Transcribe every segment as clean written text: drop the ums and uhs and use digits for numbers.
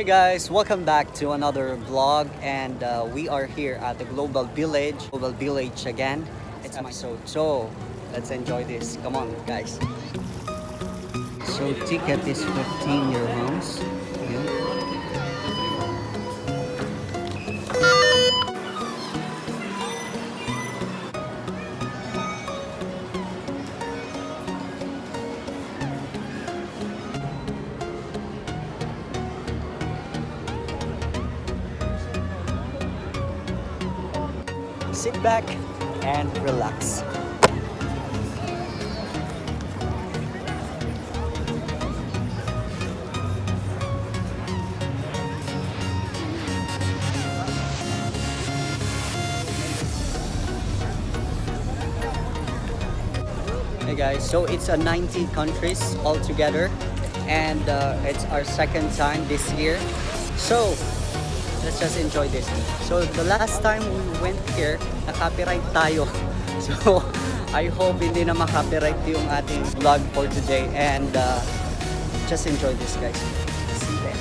guys, welcome back to another vlog, and we are here at the Global Village again. It's episode, so let's enjoy this. Come on, guys. So ticket is 15 dirhams. Yeah. Sit back and relax. Hey guys, so it's a 90 countries altogether, and it's our second time this year. So let's just enjoy this. So the last time we went here, na-copyright tayo. So I hope hindi na ma-copyright yung ating vlog for today, and just enjoy this, guys. See you there.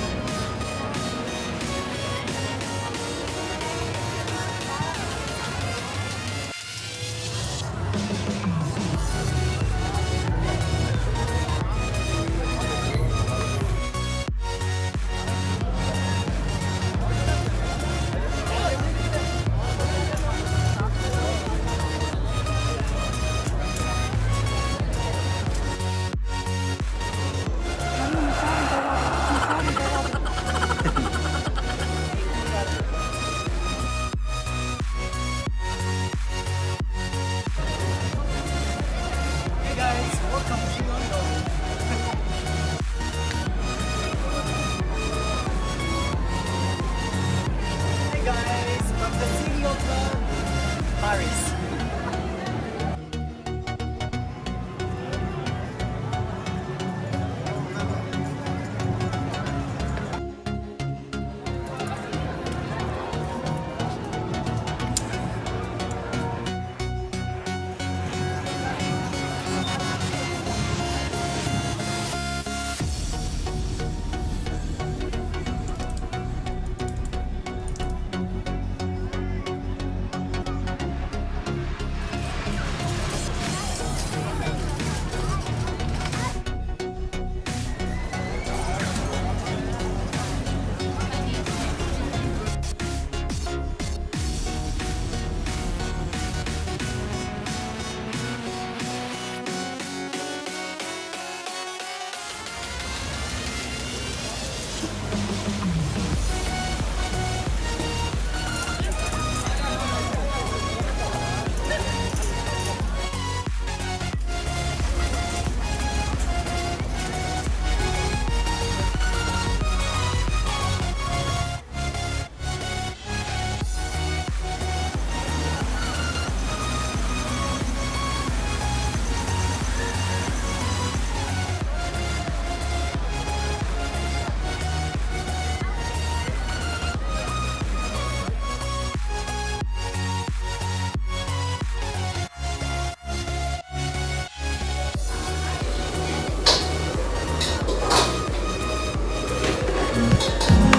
Paris.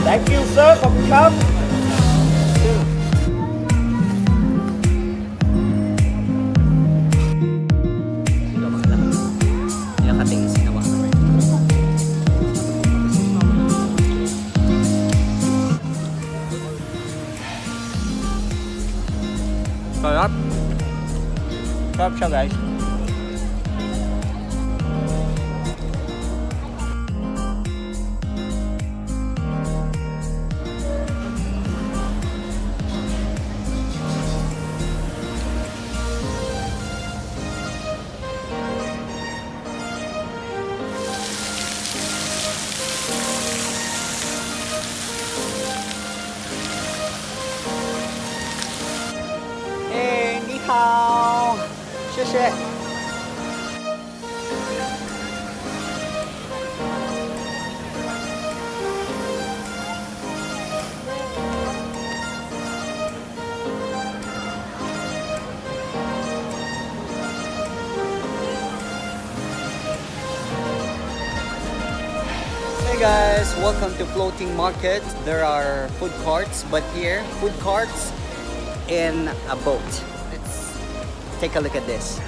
Thank you, sir. ขอบคุณครับ Sarap. Sarap siya, guys. Hey, ni hao. 谢谢. guys, welcome to Floating Market. There are food carts, but here, food carts in a boat. Let's take a look at this.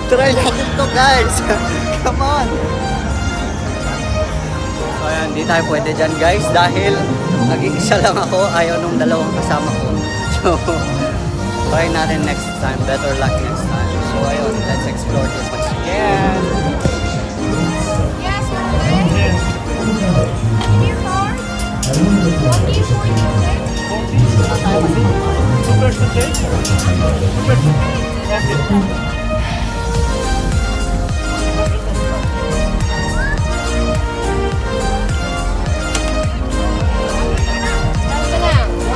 Try natin to guys. Come on. So ayan, di tayo pwede dyan guys dahil nag-iisa lang ako, ayaw nung dalawang kasama ko. So try natin next time. Better luck next time. So ayun, let's explore this much again. Yes, okay. Here for 2%?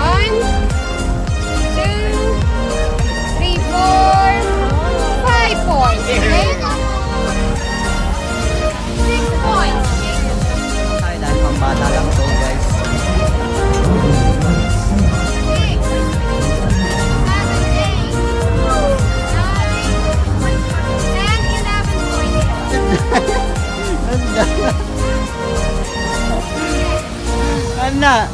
One, two, three, 4, 5 points. Okay? 6 points. Ay, dahil pambata lang to guys. 6, 7, 8, 9, 10, 11 points. Ana!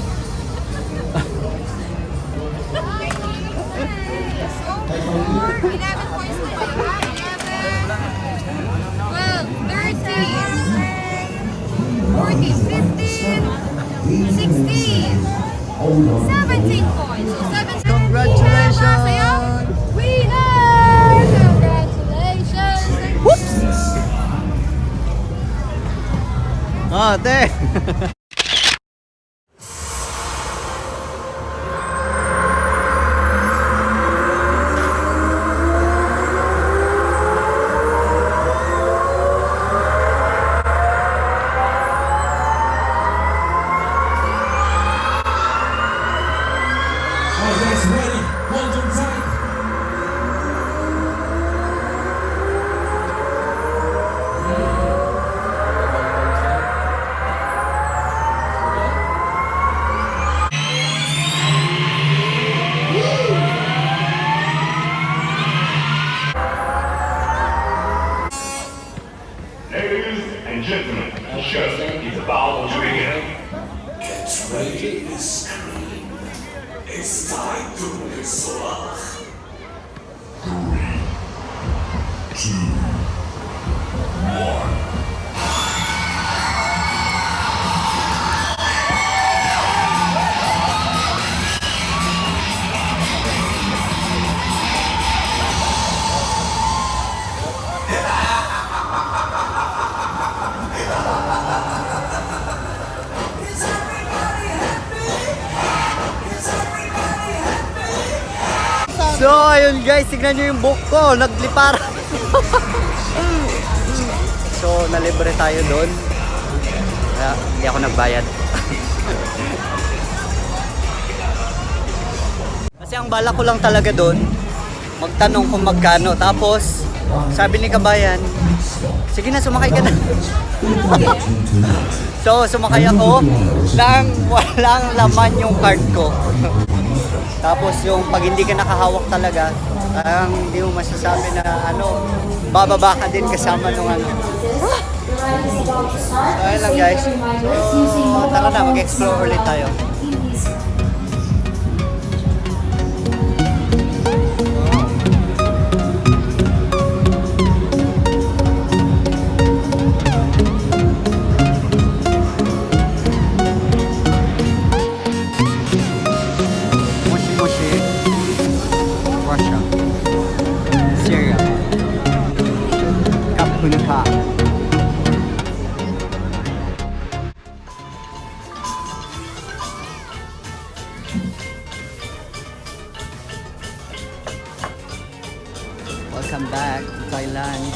Congratulations! Winner! Congratulations! Whoops! Ate! Ladies and gentlemen, the show is about to begin. Get ready to scream. It's time to whistle. 3, 2, 1. So So, ayun guys, tignan nyo yung book ko. Naglipara. So, nalibre tayo doon. Kaya, hindi ako nagbayad. Kasi ang bala ko lang talaga doon, magtanong kung magkano. Tapos, sabi ni kabayan, sige na, sumakay ka na. So, sumakay ako nang walang laman yung card ko. Tapos yung pag hindi ka nakahawak talaga, parang hindi mo masasabi na ano, bababa ka din kasama nung ano. So, ayun lang guys. So, tara na, mag-explore ulit tayo. Russia, Syria, Kapunka. Welcome back to Thailand.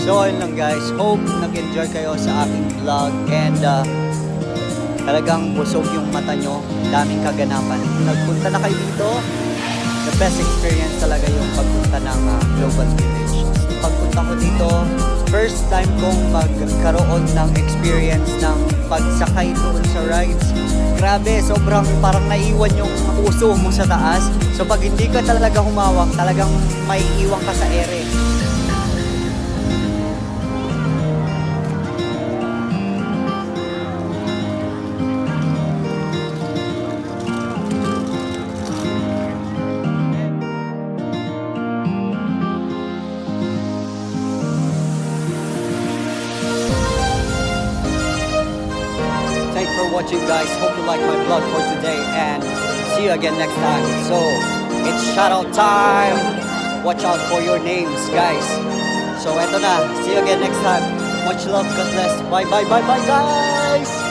So ayun lang guys, hope nag-enjoy kayo sa aking vlog and talagang busog yung mata nyo, daming kaganapan. Kung nagpunta na kayo dito, the best experience talaga yung pagpunta ng Global Village. Pagpunta ko dito, first time kong magkaroon ng experience ng pagsakay doon sa rides. Grabe, sobrang parang naiwan yung puso mo sa taas. So pag hindi ka talaga humawak, talagang may iwan ka sa ere. Thanks for watching guys. Hope you like my vlog for today and see you again next time. So, it's shoutout time. Watch out for your names guys. So, eto na. See you again next time. Much love. God bless. Bye bye bye bye guys.